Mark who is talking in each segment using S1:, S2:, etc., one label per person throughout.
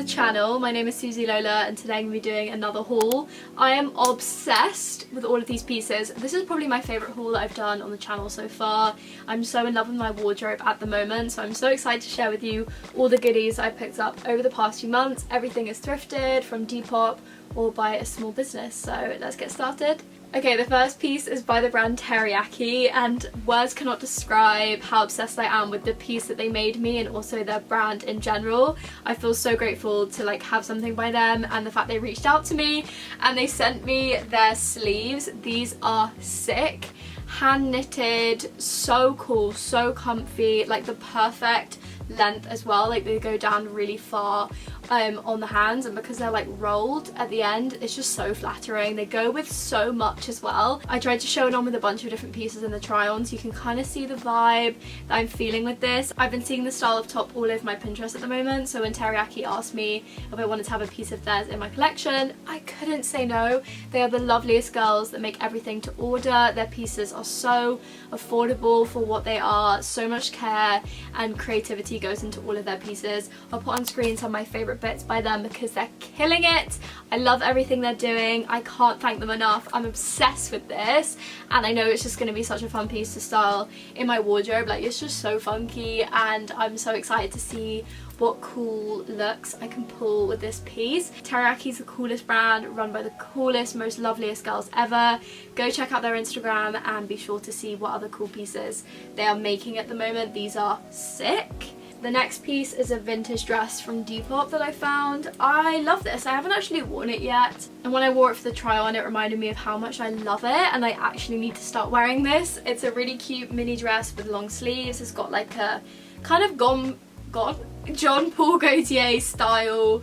S1: the channel. My name is Susie Lola and today I'm going to be doing another haul. I am obsessed with all of these pieces. This is probably my favourite haul that I've done on the channel so far. I'm so in love with my wardrobe at the moment, so I'm so excited to share with you all the goodies I picked up over the past few months. Everything is thrifted from Depop or by a small business, so let's get started. Okay, the first piece is by the brand Teriyaki, and words cannot describe how obsessed I am with the piece that they made me and also their brand in general. I feel so grateful to have something by them, and the fact they reached out to me and they sent me their sleeves. These are sick, hand knitted, so cool, so comfy, like the perfect length as well. Like they go down really far on the hands, and because they're rolled at the end, it's just so flattering. They go with so much as well. I tried to show it on with a bunch of different pieces in the try on, so you can kind of see the vibe that I'm feeling with this. I've been seeing the style of top all over my Pinterest at the moment, so when Teriyaki asked me if I wanted to have a piece of theirs in my collection, I couldn't say no. They are the loveliest girls that make everything to order. Their pieces are so affordable for what they are. So much care and creativity goes into all of their pieces. I'll put on screen some of my favourite bits by them because they're killing it. I love everything they're doing. I can't thank them enough. I'm obsessed with this, and I know it's just going to be such a fun piece to style in my wardrobe. It's just so funky, and I'm so excited to see what cool looks I can pull with this piece. Teriyaki is the coolest brand, run by the coolest, most loveliest girls ever. Go check out their Instagram and be sure to see what other cool pieces they are making at the moment. These are sick. The next piece is a vintage dress from Depop that I found. I love this. I haven't actually worn it yet, and when I wore it for the try on, it reminded me of how much I love it, and I actually need to start wearing this. It's a really cute mini dress with long sleeves. It's got like a kind of John Paul Gaultier style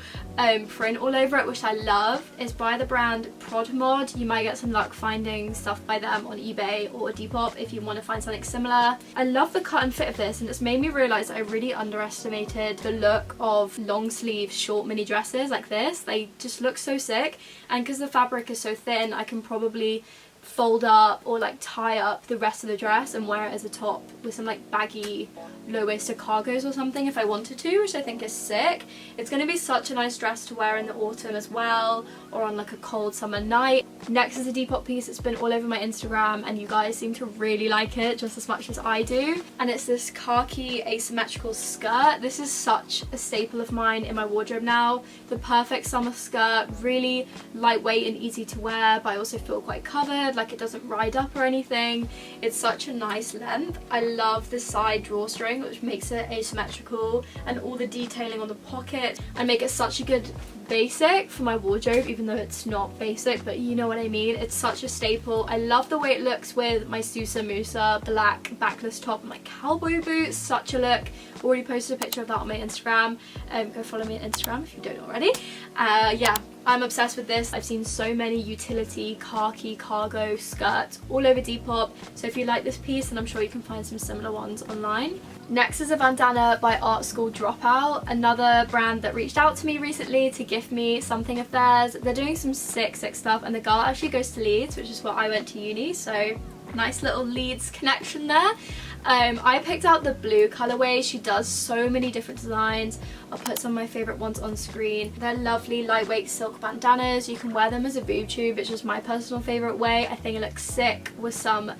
S1: print all over it, which I love. It's by the brand Prodmod. You might get some luck finding stuff by them on eBay or Depop if you want to find something similar. I love the cut and fit of this, and it's made me realise that I really underestimated the look of long sleeve short mini dresses like this. They just look so sick, and because the fabric is so thin, I can probably fold up or tie up the rest of the dress and wear it as a top with some baggy low-waisted cargos or something if I wanted to, which I think is sick. It's going to be such a nice dress to wear in the autumn as well, or on a cold summer night. Next is a Depop piece. It's been all over my Instagram and you guys seem to really like it just as much as I do, and it's this khaki asymmetrical skirt. This is such a staple of mine in my wardrobe now. The perfect summer skirt, really lightweight and easy to wear, but I also feel quite covered, it doesn't ride up or anything. It's such a nice length. I love the side drawstring, which makes it asymmetrical, and all the detailing on the pocket, and make it such a good basic for my wardrobe, even though it's not basic, but you know what I mean. It's such a staple. I love the way it looks with my Susa Musa black backless top and my cowboy boots. Such a look. Already posted a picture of that on my Instagram. Go follow me on Instagram if you don't already. Yeah, I'm obsessed with this. I've seen so many utility khaki cargo skirts all over Depop, so if you like this piece, then I'm sure you can find some similar ones online. Next is a bandana by School Dropout, another brand that reached out to me recently to gift me something of theirs. They're doing some sick stuff, and the girl actually goes to Leeds, which is where I went to uni, so nice little Leeds connection there. I picked out the blue colorway. She does so many different designs. I'll put some of my favourite ones on screen. They're lovely lightweight silk bandanas. You can wear them as a boob tube, which is my personal favourite way. I think it looks sick with some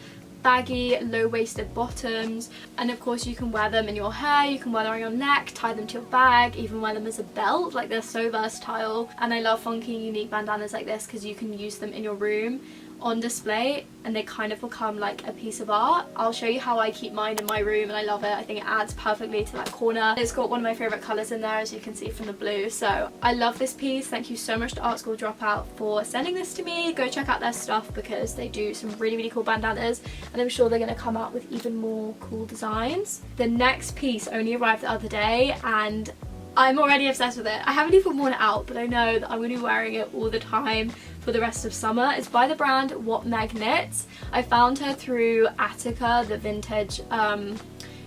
S1: baggy low-waisted bottoms, and of course you can wear them in your hair, you can wear them on your neck, tie them to your bag, even wear them as a belt. They're so versatile, and I love funky unique bandanas like this because you can use them in your room on display and they kind of become a piece of art. I'll show you how I keep mine in my room, and I love it. I think it adds perfectly to that corner. It's got one of my favourite colours in there, as you can see from the blue, so I love this piece. Thank you so much to School Dropout for sending this to me. Go check out their stuff because they do some really cool bandanas, and I'm sure they're going to come out with even more cool designs. The next piece only arrived the other day and I'm already obsessed with it. I haven't even worn it out, but I know that I'm going to be wearing it all the time for the rest of summer. It's by the brand What Meg Knits. I found her through Attica, the vintage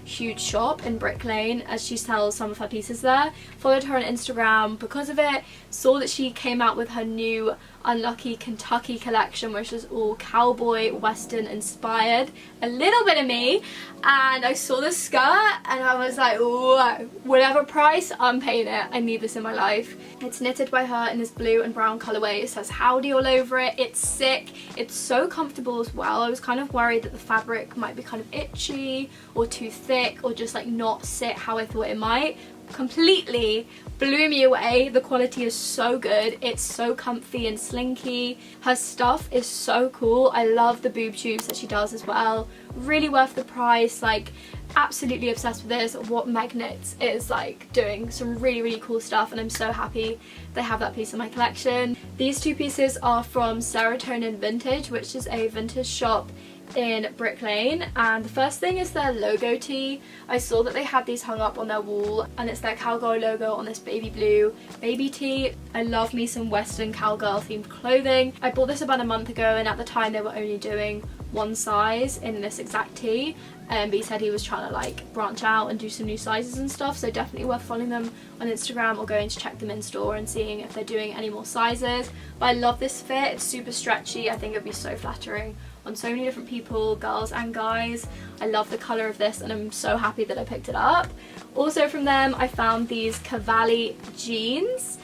S1: huge shop in Brick Lane, as she sells some of her pieces there. Followed her on Instagram because of it, saw that she came out with her new Unlucky Kentucky collection, which is all cowboy western inspired, a little bit of me. And I saw the skirt and I was like, whoa, whatever price, I'm paying it. I need this in my life. It's knitted by her in this blue and brown colorway. It says howdy all over it. It's sick. It's so comfortable as well. I was kind of worried that the fabric might be kind of itchy or too thick or just like not sit how I thought it might. Completely blew me away. The quality is so good. It's so comfy and slinky. Her stuff is so cool. I love the boob tubes that she does as well. Really worth the price. Like, absolutely obsessed with this. What Magnets is like doing some really cool stuff, and I'm so happy they have that piece in my collection. These two pieces are from Serotonin Vintage, which is a vintage shop in Brick Lane, and the first thing is their logo tee. I saw that they had these hung up on their wall, and it's their cowgirl logo on this baby blue baby tee. I love me some western cowgirl themed clothing. I bought this about a month ago, and at the time they were only doing one size in this exact tee, but he said he was trying to like branch out and do some new sizes and stuff, so definitely worth following them on Instagram or going to check them in store and seeing if they're doing any more sizes. But I love this fit. It's super stretchy. I think it'd be so flattering on so many different people, girls and guys. I love the colour of this and I'm so happy that I picked it up. Also from them I found these Cavalli jeans.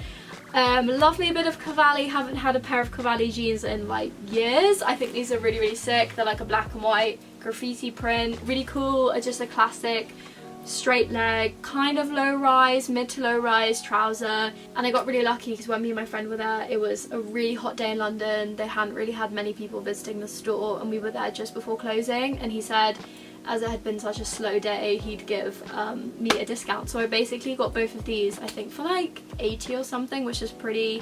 S1: Love me a bit of Cavalli. Haven't had a pair of Cavalli jeans in like years. I think these are really sick. They're like a black and white graffiti print, really cool. Just a classic straight leg, kind of low rise, mid to low rise trouser. And I got really lucky because when me and my friend were there, it was a really hot day in London. They hadn't really had many people visiting the store, and we were there just before closing, and he said as it had been such a slow day, he'd give me a discount. So I basically got both of these, I think for like 80 or something, which is pretty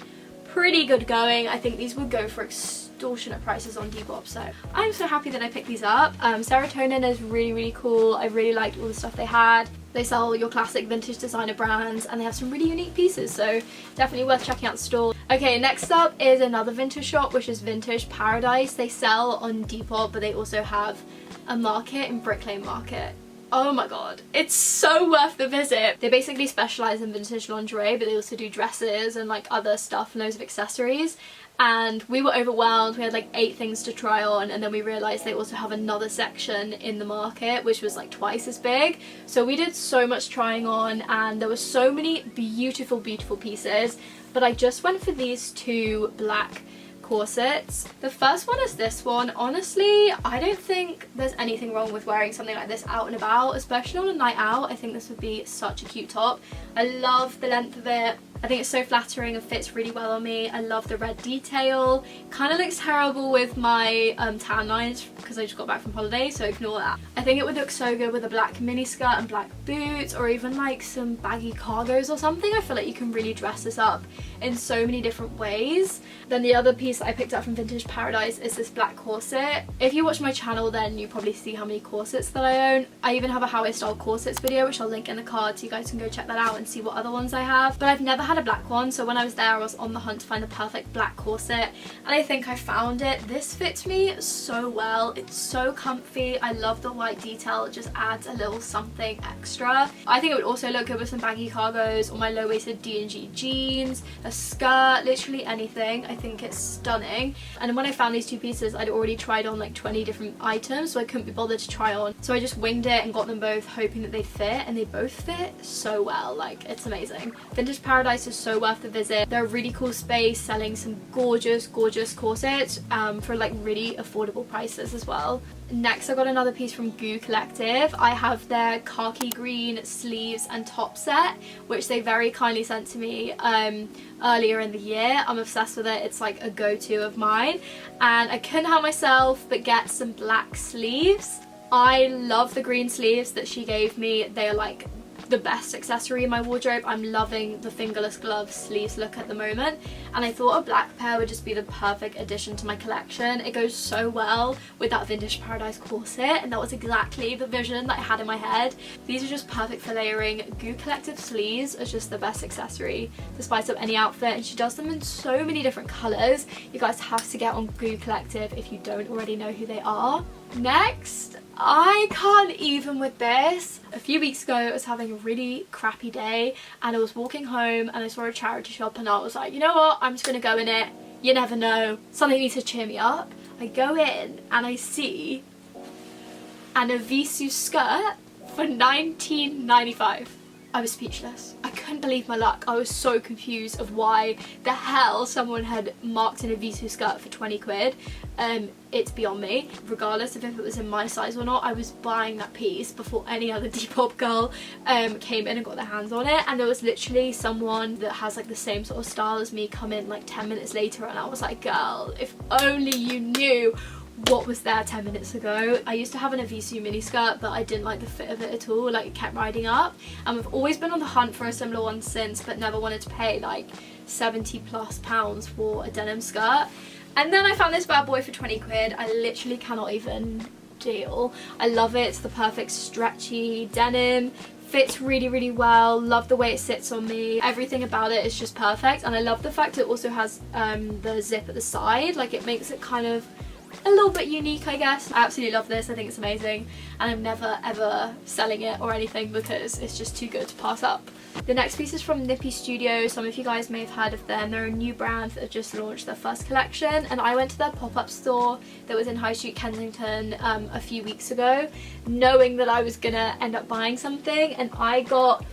S1: good going. I think these would go for extortionate prices on Depop, so I'm so happy that I picked these up. Serotonin is really cool. I really liked all the stuff they had. They sell your classic vintage designer brands, and they have some really unique pieces, so definitely worth checking out the store. Okay, next up is another vintage shop, which is Vintage Paradise. They sell on Depop, but they also have a market in Brick Lane Market. Oh my god, it's so worth the visit. They basically specialise in vintage lingerie, but they also do dresses and like other stuff and loads of accessories. And we were overwhelmed. We had like 8 things to try on, and then we realised they also have another section in the market which was like twice as big. So we did so much trying on, and there were so many beautiful pieces, but I just went for these 2 black corsets. The first one is this one. Honestly, I don't think there's anything wrong with wearing something like this out and about, especially on a night out. I think this would be such a cute top. I love the length of it. I think it's so flattering and fits really well on me. I love the red detail. Kind of looks terrible with my tan lines because I just got back from holiday, so ignore that. I think it would look so good with a black mini skirt and black boots, or even like some baggy cargos or something. I feel like you can really dress this up in so many different ways. Then the other piece that I picked up from Vintage Paradise is this black corset. If you watch my channel, then you probably see how many corsets that I own. I even have a how I style corsets video, which I'll link in the card, so you guys can go check that out and see what other ones I have. But I've never had a black one, so when I was there I was on the hunt to find the perfect black corset, and I think I found it. This fits me so well. It's so comfy. I love the white detail. It just adds a little something extra. I think it would also look good with some baggy cargos or my low-waisted D&G jeans, a skirt, literally anything. I think it's stunning. And when I found these 2 pieces, I'd already tried on like 20 different items, so I couldn't be bothered to try on, so I just winged it and got them both, hoping that they'd fit, and they both fit so well. Like, it's amazing. Vintage Paradise is so worth the visit. They're a really cool space selling some gorgeous corsets for like really affordable prices as well. Next, I got another piece from Goo Collective. I have their khaki green sleeves and top set, which they very kindly sent to me earlier in the year. I'm obsessed with it. It's like a go-to of mine, and I couldn't help myself but get some black sleeves. I love the green sleeves that she gave me. They are like the best accessory in my wardrobe. I'm loving the fingerless glove sleeves look at the moment, and I thought a black pair would just be the perfect addition to my collection. It goes so well with that Vintage Paradise corset, and that was exactly the vision that I had in my head. These are just perfect for layering. Goo Collective sleeves are just the best accessory to spice up any outfit, and she does them in so many different colours. You guys have to get on Goo Collective if you don't already know who they are. Next, I can't even with this. A few weeks ago I was having a really crappy day, and I was walking home and I saw a charity shop, and I was like, you know what, I'm just gonna go in it. you never know, something needs to cheer me up. I go in and I see an Vvway skirt for £19.95. I was speechless. I couldn't believe my luck. I was so confused of why the hell someone had marked in a Vvway skirt for 20 quid. It's beyond me. Regardless of if it was in my size or not, I was buying that piece before any other Depop girl came in and got their hands on it. And there was literally someone that has like the same sort of style as me come in like 10 minutes later, and I was like, girl, if only you knew what was there 10 minutes ago. I used to have an Vvway miniskirt, but I didn't like the fit of it at all. Like, it kept riding up, and I've always been on the hunt for a similar one since, but never wanted to pay like £70+ for a denim skirt. And then I found this bad boy for 20 quid. I literally cannot even deal. I love it. It's the perfect stretchy denim. Fits really, really well. Love the way it sits on me. Everything about it is just perfect. And I love the fact it also has the zip at the side. Like, it makes it kind of a little bit unique, I guess. I absolutely love this. I think it's amazing, and I'm never ever selling it or anything because it's just too good to pass up. The next piece is from Nippy Studios. Some of you guys may have heard of them. They're a new brand that have just launched their first collection, and I went to their pop-up store that was in High Street Kensington a few weeks ago, knowing that I was gonna end up buying something, and I got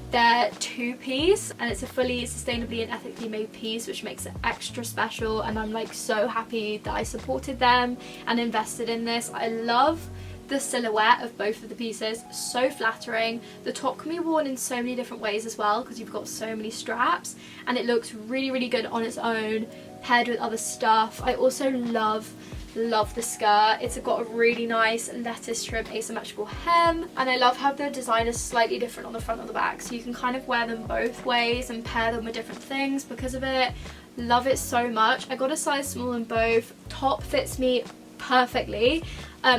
S1: their two-piece, and it's a fully sustainably and ethically made piece, which makes it extra special, and I'm like so happy that I supported them and invested in this. I love the silhouette of both of the pieces, so flattering. The top can be worn in so many different ways as well because you've got so many straps, and it looks really, really good on its own paired with other stuff. I also love the skirt. It's got a really nice lettuce trim asymmetrical hem, and I love how the design is slightly different on the front and the back, so you can kind of wear them both ways and pair them with different things because of it. Love it so much. I got a size small in both. Top fits me perfectly.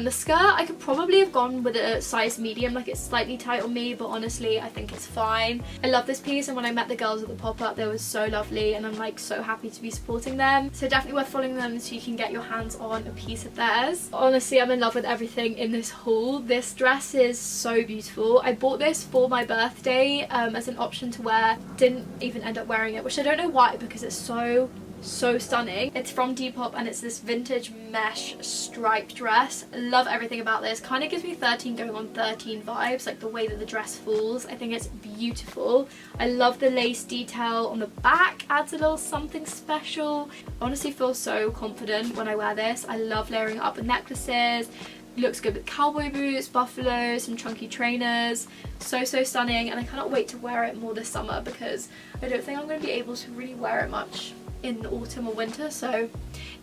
S1: The skirt, I could probably have gone with a size medium, like it's slightly tight on me, but honestly I think it's fine. I love this piece, and when I met the girls at the pop-up, they were so lovely, and I'm like so happy to be supporting them. So definitely worth following them so you can get your hands on a piece of theirs. Honestly, I'm in love with everything in this haul. This dress is so beautiful. I bought this for my birthday as an option to wear. Didn't even end up wearing it, which I don't know why, because it's so stunning. It's from Depop, and it's this vintage mesh striped dress. Love everything about this. Kind of gives me 13 going on 13 vibes, like the way that the dress falls. I think it's beautiful. I love the lace detail on the back, adds a little something special. I honestly feel so confident when I wear this. I love layering it up with necklaces. Looks good with cowboy boots, buffaloes, some chunky trainers. So stunning, and I cannot wait to wear it more this summer because I don't think I'm going to be able to really wear it much in autumn or winter, so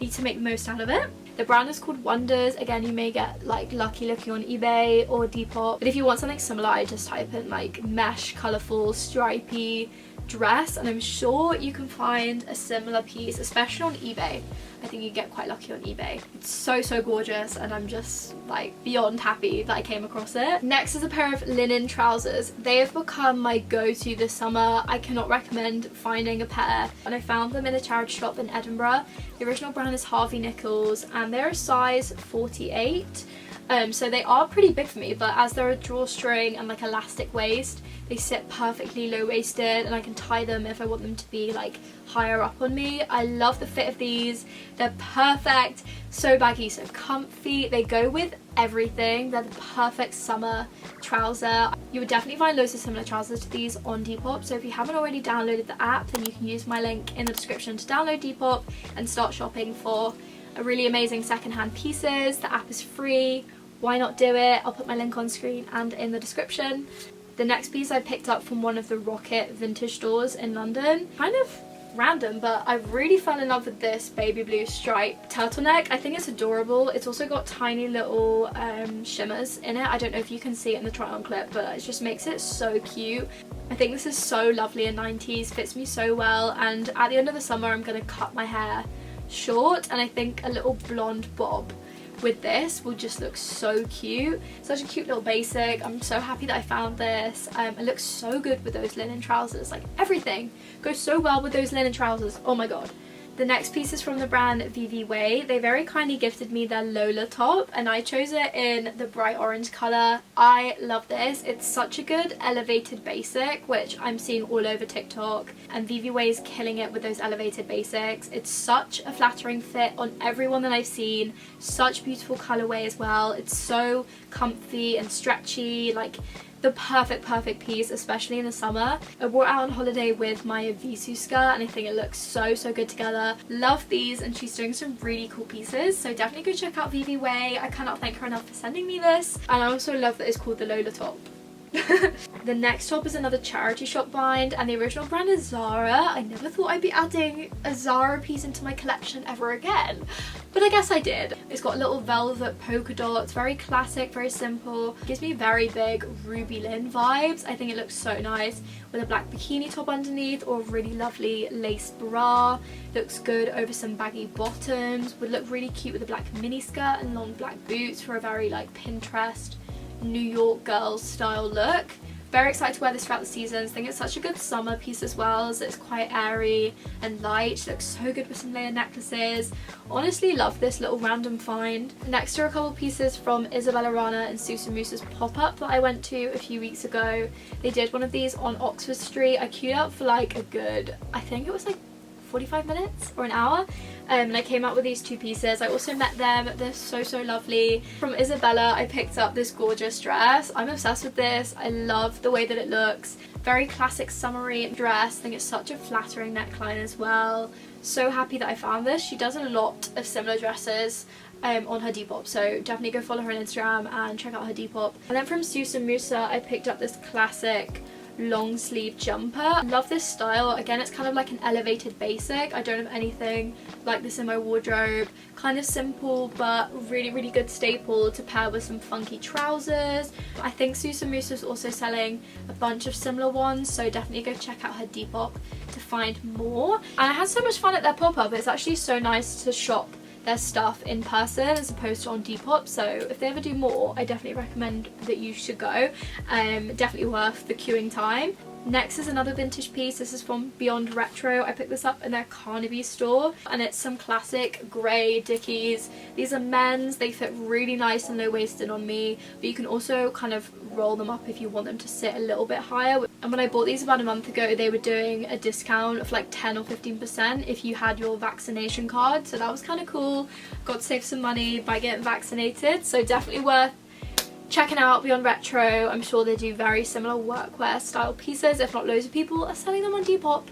S1: need to make the most out of it. The brand is called Wonders. Again, you may get like lucky looking on eBay or Depop, but if you want something similar, I just type in like mesh, colourful, stripy dress, and I'm sure you can find a similar piece, especially on eBay. I think you get quite lucky on eBay. It's so gorgeous, and I'm just like beyond happy that I came across it. Next is a pair of linen trousers. They have become my go-to this summer. I cannot recommend finding a pair, and I found them in a charity shop in Edinburgh. The original brand is Harvey Nichols, and they're a size 48. So they are pretty big for me, but as they're a drawstring and like elastic waist, they sit perfectly low-waisted, and I can tie them if I want them to be like higher up on me. I love the fit of these. They're perfect, so baggy, so comfy. They go with everything. They're the perfect summer trouser. You would definitely find loads of similar trousers to these on Depop, so if you haven't already downloaded the app, then you can use my link in the description to download Depop and start shopping for a really amazing secondhand pieces. The app is free. Why not do it? I'll put my link on screen and in the description. The next piece I picked up from one of the Rocket vintage stores in London. Kind of random, but I really fell in love with this baby blue stripe turtleneck. I think it's adorable. It's also got tiny little shimmers in it. I don't know if you can see it in the try on clip, but it just makes it so cute. I think this is so lovely in 90s, fits me so well, and at the end of the summer I'm going to cut my hair short, and I think a little blonde bob with this will just look so cute. Such a cute little basic. I'm so happy that I found this. It looks so good with those linen trousers. Like, everything goes so well with those linen trousers. Oh my god. The next piece is from the brand Vvway. They very kindly gifted me their Lola top and I chose it in the bright orange colour. I love this. It's such a good elevated basic, which I'm seeing all over TikTok, and Vvway is killing it with those elevated basics. It's such a flattering fit on everyone that I've seen. Such beautiful colourway as well. It's so comfy and stretchy, like the perfect piece, especially in the summer. I wore it out on holiday with my Visu skirt and I think it looks so good together. Love these, and she's doing some really cool pieces, so definitely go check out Vvway. I cannot thank her enough for sending me this, and I also love that it's called the Lola top. The next top is another charity shop bind, and the original brand is Zara. I never thought I'd be adding a Zara piece into my collection ever again, but I guess I did. It's got little velvet polka dots, very classic, very simple. Gives me very big Ruby Lynn vibes. I think it looks so nice with a black bikini top underneath or a really lovely lace bra. Looks good over some baggy bottoms. Would look really cute with a black mini skirt and long black boots for a very like Pintrest New York girls style look. Very excited to wear this throughout the seasons. I think it's such a good summer piece as well, as it's quite airy and light. Looks so good with some layered necklaces. Honestly love this little random find. Next are a couple pieces from Isabella Rana and Susa Moose's pop-up that I went to a few weeks ago. They did one of these on Oxford Street. I queued up for like a good, I think it was like 45 minutes or an hour, and I came out with these two pieces. I also met them. They're so lovely. From Isabella I picked up this gorgeous dress. I'm obsessed with this. I love the way that it looks. Very classic summery dress. I think it's such a flattering neckline as well. So happy that I found this. She does a lot of similar dresses on her Depop, so definitely go follow her on Instagram and check out her Depop. And then from Susa Musa I picked up this classic long sleeve jumper. I love this style. Again, it's kind of like an elevated basic. I don't have anything like this in my wardrobe. Kind of simple but really good staple to pair with some funky trousers. I think Susa Musa is also selling a bunch of similar ones, so definitely go check out her Depop to find more. And I had so much fun at their pop-up. It's actually so nice to shop their stuff in person as opposed to on Depop, so if they ever do more I definitely recommend that you should go. Definitely worth the queuing time. Next is another vintage piece. This is from Beyond Retro. I picked this up in their Carnaby store and it's some classic grey Dickies. These are men's. They fit really nice and low-waisted on me, but you can also kind of roll them up if you want them to sit a little bit higher. And when I bought these about a month ago they were doing a discount of like 10 or 15% if you had your vaccination card, so that was kind of cool. Got to save some money by getting vaccinated, so definitely worth checking out Beyond Retro. I'm sure they do very similar workwear style pieces, if not loads of people are selling them on Depop.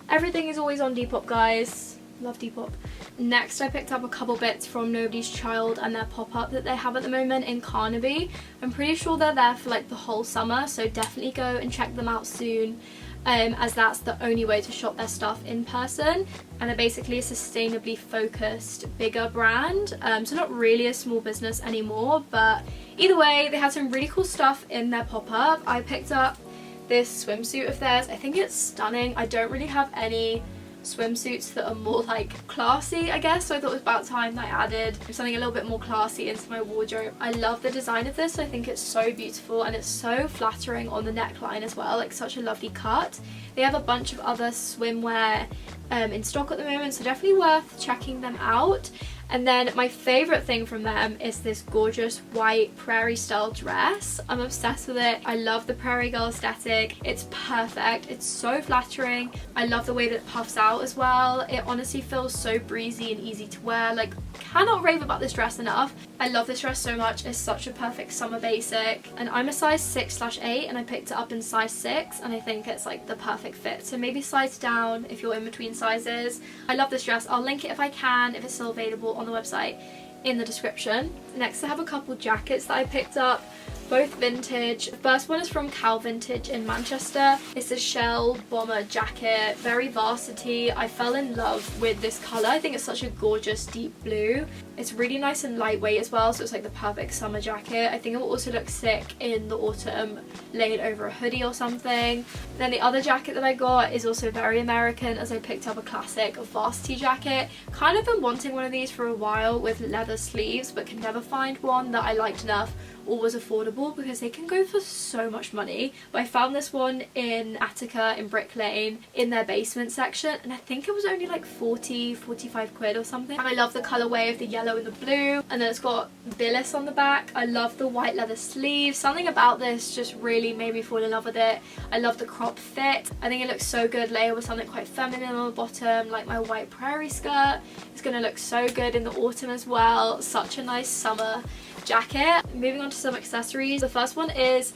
S1: Everything is always on Depop, guys. Love Depop. Next I picked up a couple bits from Nobody's Child and their pop-up that they have at the moment in Carnaby. I'm pretty sure they're there for like the whole summer, so definitely go and check them out soon. As that's the only way to shop their stuff in person, and they're basically a sustainably focused bigger brand, so not really a small business anymore, but either way they had some really cool stuff in their pop-up. I picked up this swimsuit of theirs. I think it's stunning. I don't really have any swimsuits that are more like classy, I guess, so I thought it was about time that I added something a little bit more classy into my wardrobe. I love the design of this. I think it's so beautiful and it's so flattering on the neckline as well, like such a lovely cut. They have a bunch of other swimwear in stock at the moment, so definitely worth checking them out. And then my favourite thing from them is this gorgeous white prairie style dress. I'm obsessed with it. I love the prairie girl aesthetic. It's perfect. It's so flattering. I love the way that it puffs out as well. It honestly feels so breezy and easy to wear. Like, cannot rave about this dress enough. I love this dress so much. It's such a perfect summer basic. And I'm a size 6/8 and I picked it up in size 6 and I think it's like the perfect fit. So maybe size down if you're in between sizes. I love this dress. I'll link it if I can, if it's still available on the website, in the description. Next I have a couple jackets that I picked up, both vintage. The first one is from Cal Vintage in Manchester. It's a shell bomber jacket, very varsity. I fell in love with this colour. I think it's such a gorgeous deep blue. It's really nice and lightweight as well, so it's like the perfect summer jacket. I think it will also look sick in the autumn laid over a hoodie or something. Then the other jacket that I got is also very American, as I picked up a classic varsity jacket. Kind of been wanting one of these for a while with leather sleeves, but can never find one that I liked enough or was affordable affordable because they can go for so much money. But I found this one in Attica in Brick Lane in their basement section, and I think it was only like 45 quid or something. And I love the colourway of the yellow and the blue, and then it's got Billis on the back. I love the white leather sleeves. Something about this just really made me fall in love with it. I love the crop fit. I think it looks so good layered with something quite feminine on the bottom, like my white prairie skirt. It's going to look so good in the autumn as well. Such a nice summer jacket. Moving on to some accessories. The first one is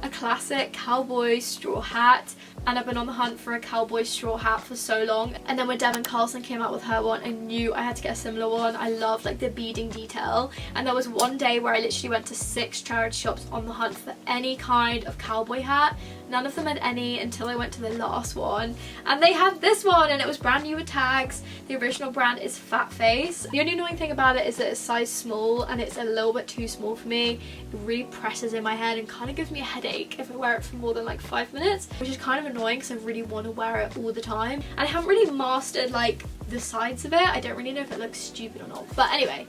S1: a classic cowboy straw hat, and I've been on the hunt for a cowboy straw hat for so long, and then when Devon Carlson came out with her one, I knew I had to get a similar one. I love like the beading detail, and there was one day where I literally went to 6 charity shops on the hunt for any kind of cowboy hat. None of them had any until I went to the last one, and they had this one, and it was brand new with tags. The original brand is Fat Face. The only annoying thing about it is that it's size small, and it's a little bit too small for me. It really presses in my head and kind of gives me a headache if I wear it for more than like 5 minutes, which is kind of annoying because I really want to wear it all the time, and I haven't really mastered like the sides of it. I don't really know if it looks stupid or not, but anyway,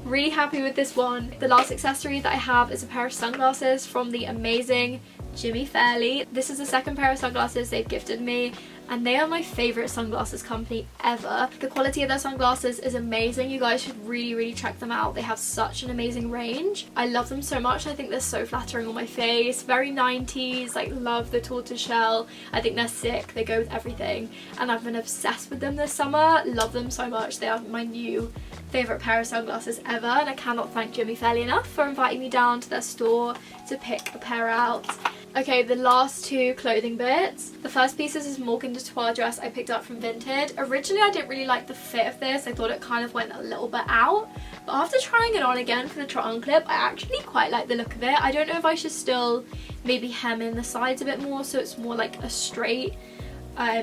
S1: really happy with this one. The last accessory that I have is a pair of sunglasses from the amazing Jimmy Fairley. This is the second pair of sunglasses they've gifted me, and they are my favourite sunglasses company ever. The quality of their sunglasses is amazing. You guys should really check them out. They have such an amazing range. I love them so much. I think they're so flattering on my face. Very 90s, like love the tortoise shell. I think they're sick. They go with everything, and I've been obsessed with them this summer. Love them so much. They are my new favourite pair of sunglasses ever, and I cannot thank Jimmy Fairley enough for inviting me down to their store to pick a pair out. Okay, the last 2 clothing bits. The first piece is this Morgan de Toile dress I picked up from Vinted. Originally I didn't really like the fit of this. I thought it kind of went a little bit out, but after trying it on again for the try on clip, I actually quite like the look of it. I don't know if I should still maybe hem in the sides a bit more so it's more like a straight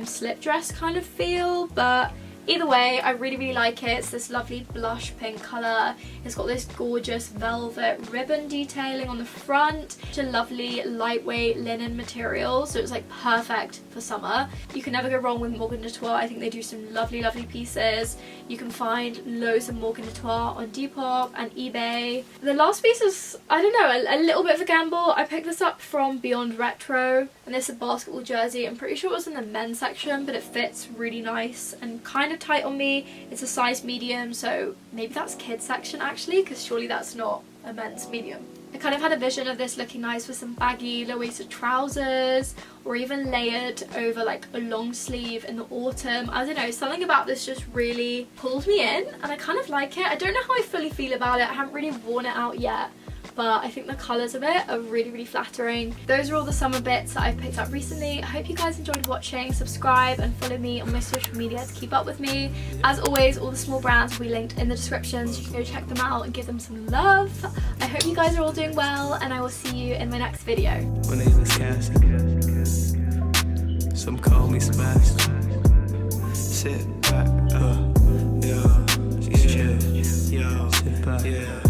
S1: slip dress kind of feel, but either way, I really like it. It's this lovely blush pink colour. It's got this gorgeous velvet ribbon detailing on the front. It's a lovely lightweight linen material, so it's like perfect for summer. You can never go wrong with Morgan de Toile. I think they do some lovely pieces. You can find loads of Morgan de Toile on Depop and eBay. The last piece is, I don't know, a little bit of a gamble. I picked this up from Beyond Retro, and this is a basketball jersey. I'm pretty sure it was in the men's section, but it fits really nice and kind of tight on me. It's a size medium, so maybe that's kids section actually, because surely that's not a men's medium. I kind of had a vision of this looking nice with some baggy low-waisted trousers, or even layered over like a long sleeve in the autumn. I don't know, something about this just really pulled me in, and I kind of like it. I don't know how I fully feel about it. I haven't really worn it out yet, but I think the colours of it are really flattering. Those are all the summer bits that I've picked up recently. I hope you guys enjoyed watching. Subscribe and follow me on my social media to keep up with me. As always, all the small brands will be linked in the description, so you can go check them out and give them some love. I hope you guys are all doing well, and I will see you in my next video.
S2: My name is Cassie. Some call me Sebastian. Sit back, chill, sit back, yeah.